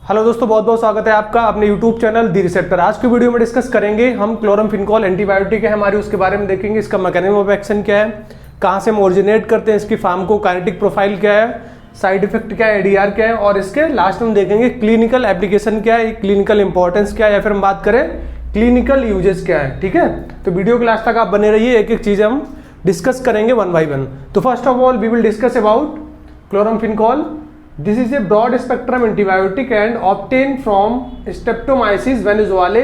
Hello दोस्तों, बहुत बहुत स्वागत है आपका अपने यूट्यूब चैनल दी रिसेप्टर। आज की वीडियो में डिस्कस करेंगे हम क्लोरामफेनिकोल एंटीबायोटिक है हमारी, उसके बारे में देखेंगे इसका मैकेनिज्म ऑफ एक्शन क्या है, कहाँ से हम ओरिजिनेट करते हैं, इसकी फार्माकोकाइनेटिक प्रोफाइल क्या है, साइड इफेक्ट क्या है, एडीआर क्या है, और इसके लास्ट में देखेंगे क्लिनिकल एप्लीकेशन क्या है, क्लिनिकल इंपॉर्टेंस क्या है, या फिर हम बात करें क्लिनिकल यूजेस क्या है। ठीक है, तो वीडियो के लास्ट तक आप बने रहिए, एक एक चीज हम डिस्कस करेंगे वन बाय वन। तो first of all we will discuss about chloramphenicol. This is a broad spectrum antibiotic and obtained from Streptomyces venezuelae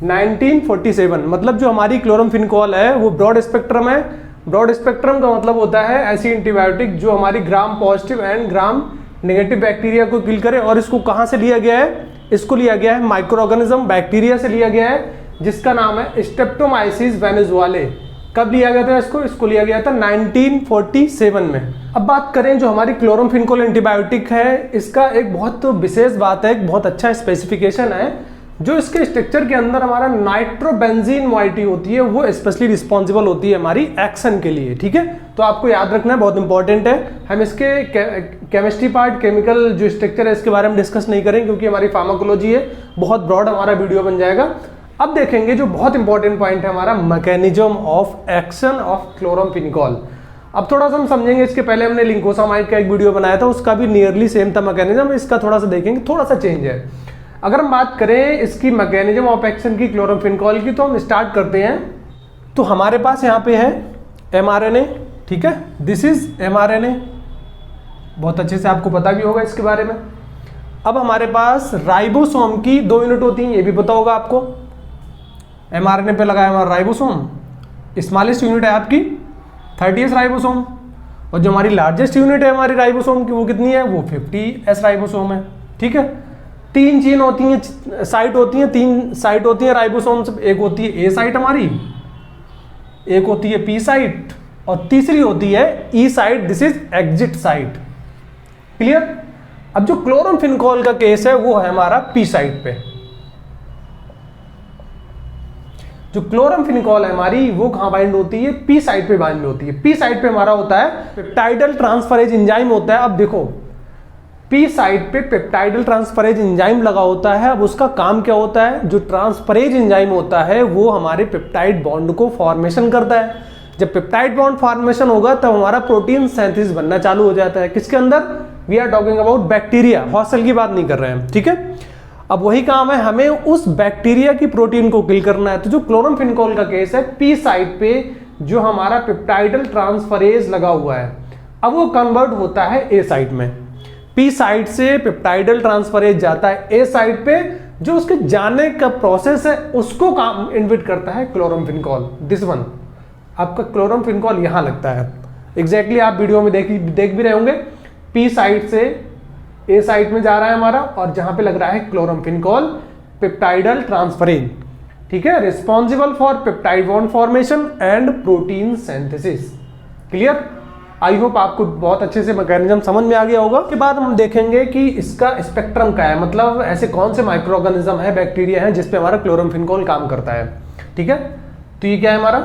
1947। मतलब जो हमारी क्लोरामफेनिकोल है वो ब्रॉड स्पेक्ट्रम है। ब्रॉड स्पेक्ट्रम का मतलब होता है ऐसी एंटीबायोटिक जो हमारी ग्राम positive and gram negative bacteria को किल करे। और इसको कहाँ से लिया गया है? इसको लिया गया है माइक्रो ऑर्गेनिज्म बैक्टीरिया से लिया गया है जिसका नाम है स्ट्रेप्टोमाइसिस वेनेजुएलाe। कब लिया गया था इसको लिया गया था 1947 में। अब बात करें जो हमारी क्लोरामफेनिकोल एंटीबायोटिक है, इसका एक बहुत विशेष बात है, एक बहुत अच्छा स्पेसिफिकेशन है। जो इसके स्ट्रक्चर के अंदर हमारा नाइट्रोबेंजीन मॉइटी होती है वो स्पेशली रिस्पॉन्सिबल होती है हमारी एक्शन के लिए। ठीक है, तो आपको याद रखना है, बहुत इंपॉर्टेंट है। हम इसके केमिस्ट्री पार्ट, केमिकल जो स्ट्रक्चर है इसके बारे में डिस्कस नहीं करें क्योंकि हमारी फार्माकोलॉजी है, बहुत ब्रॉड हमारा वीडियो बन जाएगा। अब देखेंगे जो बहुत इंपॉर्टेंट पॉइंट है हमारा mechanism of action of chloramphenicol. अब थोड़ा सा हम समझेंगे, इसके पहले हमने लिंकोसामाइड का एक वीडियो बनाया था, उसका भी नियरली सेम था मैकेनिज्म। इसका थोड़ा सा देखेंगे, थोड़ा सा चेंज है। अगर हम बात करें इसकी मैकेनिज्म ऑफ एक्शन की क्लोरामफेनिकोल की, तो हम स्टार्ट करते हैं। तो हमारे पास यहाँ पे है mRNA। ठीक है, दिस इज mRNA, बहुत अच्छे से आपको पता भी होगा इसके बारे में। अब हमारे पास राइबोसोम की 2 यूनिट होती हैं, ये भी पता होगा आपको। mRNA पे लगाया हमारा राइबोसोम, स्मॉलेस्ट यूनिट है आपकी 30s राइबोसोम, और जो हमारी लार्जेस्ट यूनिट है हमारी राइबोसोम की वो कितनी है? वो 50s राइबोसोम है। ठीक है, 3 चेन होती हैं, साइट होती हैं, 3 साइट होती हैं राइबोसोम से। एक होती है ए साइट हमारी, एक होती है पी साइट, और तीसरी होती है E site, this is exit site. Clear? अब जो क्लोरामफेनिकोल का केस है वो है हमारा पी साइट पे। जो क्लोरामफेनिकोल है हमारी वो कहां बाइंड होती है? पी साइट पे बाइंड होती है। पी साइट पे हमारा होता है पेप्टाइडल ट्रांसफरेज एंजाइम होता है। अब देखो, पी साइट पे पेप्टाइडल ट्रांसफरेज एंजाइम लगा होता है। अब उसका काम क्या होता है? जो ट्रांसफरेज एंजाइम होता है वो हमारे पेप्टाइड बॉन्ड को फॉर्मेशन करता है। जब पेप्टाइड बॉन्ड फॉर्मेशन होगा तब हमारा प्रोटीन सिंथेसिस बनना चालू हो जाता है। किसके अंदर? We are talking about bacteria, hostel की बात नहीं कर रहे हैं। ठीक है, अब वही काम है, हमें उस बैक्टीरिया की प्रोटीन को किल करना है। तो जो क्लोरामफेनिकोल का केस है, पी साइट पे जो हमारा पेप्टाइडल ट्रांसफरेज लगा हुआ है, अब वो कन्वर्ट होता है ए साइट में। पी साइट से पेप्टाइडल ट्रांसफरेज जाता है ए साइट पे, जो उसके जाने का प्रोसेस है उसको काम इन्विट करता है क्लोरामफेनिकोल। दिस वन आपका क्लोरामफेनिकोल यहां लगता है एग्जैक्टली आप वीडियो में देख भी रहे होंगे। पी साइट से ए साइट में जा रहा है हमारा, और जहां पे लग रहा है क्लोरामफेनिकोल पेप्टाइडल ट्रांसफरेज। ठीक है, responsible for peptide bond formation and protein synthesis. Clear? I hope आपको बहुत अच्छे से मैकेनिज्म समझ में आ गया होगा। के बाद हम देखेंगे कि इसका स्पेक्ट्रम क्या है, मतलब ऐसे कौन से माइक्रो ऑर्गेनिज्म है, बैक्टीरिया है जिसपे हमारा क्लोरामफेनिकोल काम करता है। ठीक है, तो ये क्या है हमारा?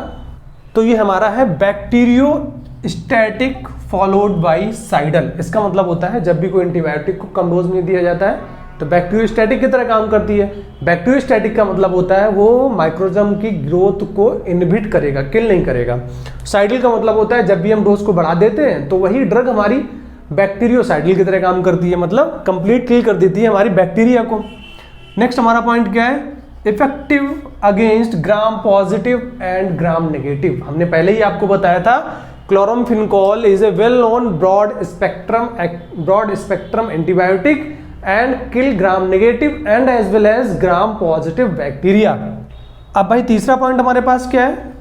तो ये हमारा है बैक्टीरियोस्टैटिक फॉलोड बाई साइडल। इसका मतलब होता है जब भी कोई एंटीबायोटिक को कम डोज में दिया जाता है तो बैक्टीरियोस्टैटिक की तरह काम करती है। बैक्टीरियोस्टैटिक का मतलब होता है वो माइक्रोजम की ग्रोथ को इनहिबिट करेगा, किल नहीं करेगा। साइडल का मतलब होता है जब भी हम डोज को बढ़ा देते हैं तो वही ड्रग हमारी बैक्टीरियोसाइडल की तरह काम करती है, मतलब कंप्लीट किल कर देती है हमारी बैक्टीरिया को। नेक्स्ट हमारा पॉइंट क्या है? Effective against gram positive and gram negative. हमने पहले ही आपको बताया था chloramphenicol is a well known broad spectrum antibiotic and kill gram negative and as well as gram positive bacteria. अब भाई तीसरा पॉइंट हमारे पास क्या है?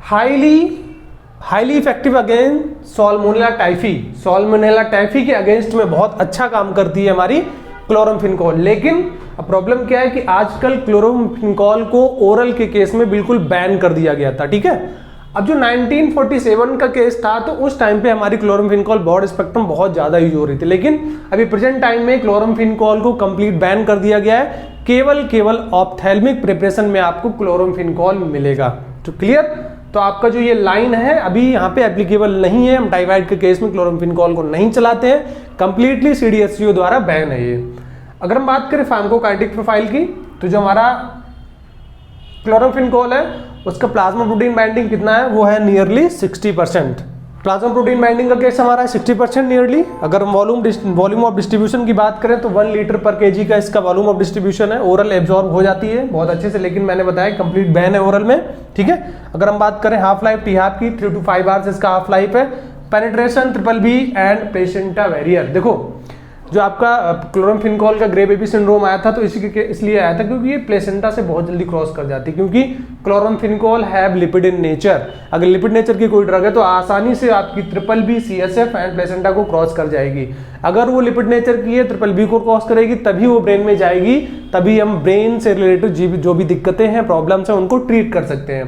Highly effective against salmonella typhi. Salmonella typhi के अगेंस्ट में बहुत अच्छा काम करती है हमारी क्लोरामफेनिकोल। लेकिन अब प्रॉब्लम क्या है कि आजकल क्लोरामफेनिकोल को ओरल के केस में बिल्कुल बैन कर दिया गया था। ठीक है, अब जो 1947 का केस था तो उस टाइम पे हमारी क्लोरामफेनिकोल ब्रॉड स्पेक्ट्रम बहुत ज्यादा यूज हो रही थी, लेकिन अभी प्रेजेंट टाइम में क्लोरामफेनिकोल को कंप्लीट बैन कर दिया गया है। केवल ऑप्थेल्मिक प्रिपरेशन में आपको क्लोरामफेनिकोल मिलेगा। तो क्लियर? तो आपका जो ये लाइन है अभी यहाँ पे एप्लीकेबल नहीं है। हम टाइफाइड के केस में क्लोरामफेनिकोल को नहीं चलाते हैं, कंप्लीटली CDSCO द्वारा बैन है ये। अगर हम बात करें फार्माकोकाइनेटिक प्रोफाइल की, तो जो हमारा क्लोरामफेनिकोल है उसका प्लाज्मा प्रोटीन बाइंडिंग कितना है, वो है नियरली 60%। प्लाज्मा प्रोटीन बाइंडिंग का केस हमारा है 60% नियरली। अगर हम वॉल्यूम ऑफ डिस्ट्रीब्यूशन की बात करें तो 1 लीटर पर केजी का इसका वॉल्यूम ऑफ डिस्ट्रीब्यूशन है। ओरल एब्जॉर्ब हो जाती है बहुत अच्छे से, लेकिन मैंने बताया कंप्लीट बैन है ओरल में, ठीक है। अगर हम बात करें हाफ लाइफ टी हाफ की, 3 to 5 आवर्स इसका हाफ लाइफ है। Penetration BBB and placenta barrier, देखो जो आपका क्लोरामफेनिकोल का ग्रे बेबी सिंड्रोम आया था तो इसलिए आया था क्योंकि ये प्लेसेंटा से बहुत जल्दी क्रॉस कर जाती है, क्योंकि chloramphenicol have lipid in nature. अगर लिपिड नेचर की कोई ड्रग है तो आसानी से आपकी BBB CSF एंड प्लेसेंटा को क्रॉस कर जाएगी। अगर वो लिपिड नेचर की है BBB को क्रॉस करेगी तभी वो ब्रेन में जाएगी, तभी हम ब्रेन से रिलेटेड जो भी दिक्कतें हैं, प्रॉब्लम्स हैं, उनको ट्रीट कर सकते हैं।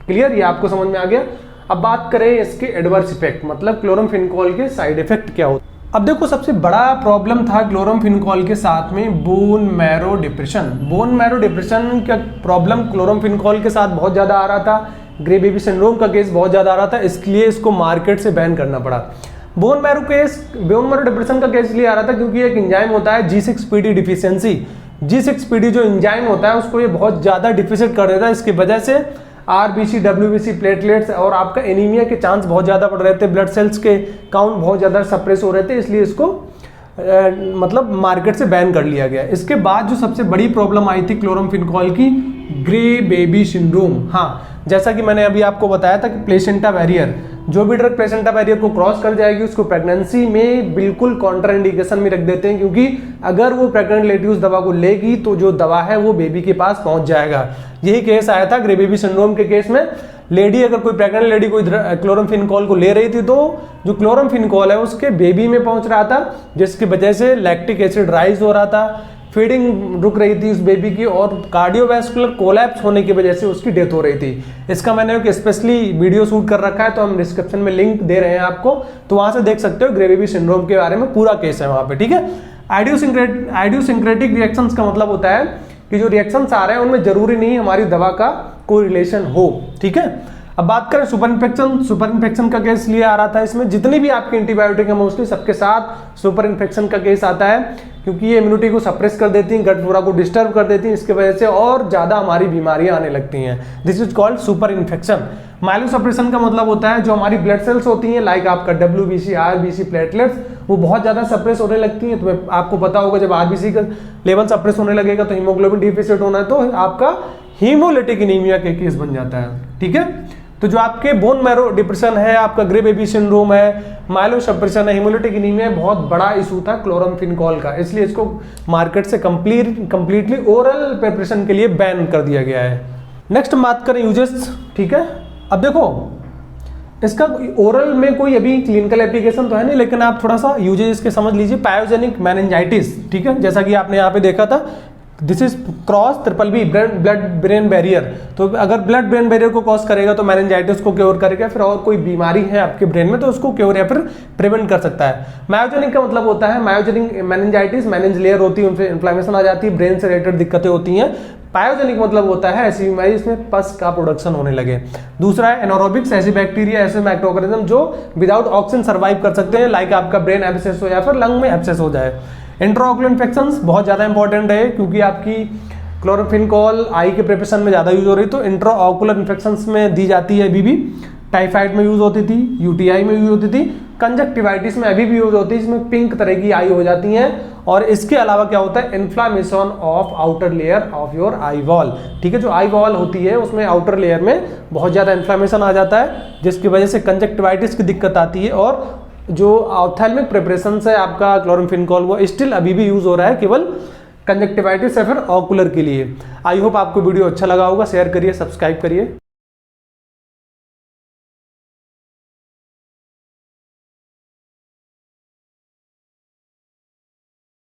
क्लियर, ये आपको समझ में आ गया। अब बात करें इसके एडवर्स इफेक्ट, मतलब क्लोरामफेनिकोल के साइड इफेक्ट क्या होते हैं। अब देखो सबसे बड़ा प्रॉब्लम था क्लोरामफेनिकोल के साथ में bone marrow depression. Bone marrow depression का प्रॉब्लम क्लोरामफेनिकोल के साथ बहुत ज्यादा आ रहा था, ग्रे बेबी सिंड्रोम का केस बहुत ज्यादा आ रहा था, इसलिए इसको मार्केट से बैन करना पड़ा। बोन मैरो डिप्रेशन का केस इसलिए आ रहा था क्योंकि एक एंजाइम होता है G6PD डिफिशियंसी। G6PD जो एंजाइम होता है उसको ये बहुत ज्यादा डिफिसिट कर देता है, इसकी वजह से RBC WBC प्लेटलेट्स और आपका एनीमिया के चांस बहुत ज्यादा बढ़ रहे थे, ब्लड सेल्स के काउंट बहुत ज्यादा सप्रेस हो रहे थे, इसलिए इसको मतलब मार्केट से बैन कर लिया गया। इसके बाद जो सबसे बड़ी प्रॉब्लम आई थी क्लोरामफेनिकोल की, ग्रे बेबी सिंड्रोम। हाँ, जैसा कि मैंने अभी आपको बताया था कि प्लेसेंटा बैरियर, जो भी ड्रग प्लेसेंटा बैरियर को क्रॉस कर जाएगी उसको प्रेगनेंसी में बिल्कुल कॉन्ट्राइंडिकेशन में रख देते हैं, क्योंकि अगर वो प्रेग्नेंट लेडी उस दवा को लेगी तो जो दवा है वो बेबी के पास पहुंच जाएगा। यही केस आया था ग्रे बेबी सिंड्रोम के केस में। लेडी, अगर कोई प्रेग्नेंट लेडी कोई क्लोरामफेनिकोल को ले रही थी तो जो क्लोरामफेनिकोल है उसके बेबी में पहुंच रहा था, जिसकी वजह से लैक्टिक एसिड राइज हो रहा था, फीडिंग रुक रही थी उस बेबी की, और कार्डियोवैस्कुलर कोलैप्स होने की वजह से उसकी डेथ हो रही थी। इसका मैंने एक स्पेशली वीडियो शूट कर रखा है, तो हम डिस्क्रिप्शन में लिंक दे रहे हैं आपको, तो वहां से देख सकते हो। ग्रे बेबी सिंड्रोम के बारे में पूरा केस है वहां पे, ठीक है। आइडियोसिंक्रेटिक रिएक्शंस का मतलब होता है कि जो रिएक्शंस आ रहे हैं उनमें जरूरी नहीं हमारी दवा का कोई रिलेशन हो, ठीक है। अब बात करें सुपर इन्फेक्शन का केस लिए आ रहा था। इसमें जितनी भी आपकी एंटीबायोटिक है मोस्टली सबके साथ सुपर इन्फेक्शन का केस आता है, क्योंकि ये इम्यूनिटी को सप्रेस कर देती हैं, गट फ्लोरा को डिस्टर्ब कर देती हैं, इसके वजह से और ज्यादा हमारी बीमारियां आने लगती हैं। This is called super infection. Myelosuppression का मतलब होता है जो हमारी ब्लड सेल्स होती हैं, लाइक आपका WBC RBC प्लेटलेट्स, वो बहुत ज्यादा सप्रेस होने लगती हैं। तो आपको पता होगा जब RBC का लेवल सप्रेस होने लगेगा तो हीमोग्लोबिन डिफिसिट होना है, तो आपका हीमोलिटिक एनीमिया के केस बन जाता है, ठीक है। तो जो आपके बोन मैरो डिप्रेशन है, आपका ग्रे बेबी सिंड्रोम है, माइलोसप्रेशन है, हीमोलिटिक एनीमिया, बहुत बड़ा इशू था क्लोरामफेनिकोल का, इसलिए इसको मार्केट से कंप्लीटली ओरल प्रिपरेशन के लिए बैन कर दिया गया है। नेक्स्ट हम बात करें यूजेस, ठीक है। अब देखो इसका ओरल में कोई अभी क्लिनिकल एप्लीकेशन तो है नहीं, लेकिन आप थोड़ा सा यूजेस इसके समझ लीजिए। पायोजेनिक मेनिंजाइटिस, ठीक है, जैसा कि आपने यहाँ पे देखा था, this is cross BBB blood brain barrier. तो अगर ब्लड ब्रेन बैरियर को क्रॉस करेगा तो मेनिंजाइटिस को क्योर करेगा, फिर और कोई बीमारी है आपके ब्रेन में तो उसको क्योर या फिर प्रिवेंट कर सकता है। मायोजेनिक का मतलब होता है मायोजेनिक मेनिंजाइटिस, मेनिंज लेयर होती है, उनसे इन्फ्लेमेशन आ जाती है, ब्रेन से रिलेटेड दिक्कतें होती हैं। पायोजेनिक मतलब होता है ऐसी बीमारी जिसमें पस का प्रोडक्शन होने लगे। दूसरा है एनारोबिक्स, ऐसे बैक्टीरिया, ऐसे माइक्रो ऑर्गेनिज्म जो विदाउट ऑक्सीजन सर्वाइव कर सकते हैं, लाइक आपका ब्रेन एब्सेस हो या फिर लंग में एब्सेस हो जाए। इंट्राऑक्यूलर इन्फेक्शंस बहुत ज्यादा इंपॉर्टेंट है, क्योंकि आपकी क्लोरामफेनिकोल आई के प्रिपरेशन में ज्यादा यूज हो रही, तो इंट्राऑक्यूलर इन्फेक्शंस में दी जाती है अभी भी। टाइफाइड में यूज होती थी, UTI में यूज होती थी, कंजक्टिवाइटिस में अभी भी यूज होती है, इसमें पिंक तरह की आई हो जाती हैं। और इसके अलावा क्या होता है, inflammation of outer layer of your eye wall, ठीक है। जो आई वॉल होती है उसमें आउटर लेयर में बहुत ज्यादा इन्फ्लामेशन आ जाता है, जिसकी वजह से कंजक्टिवाइटिस की दिक्कत आती है। और जो ऑप्थेल्मिक प्रिपरेशन है आपका क्लोरामफेनिकोल, वो स्टिल अभी भी यूज हो रहा है केवल कंजक्टिवाइटिस या फिर ऑकुलर के लिए। आई होप आपको वीडियो अच्छा लगा होगा, शेयर करिए, सब्सक्राइब करिए।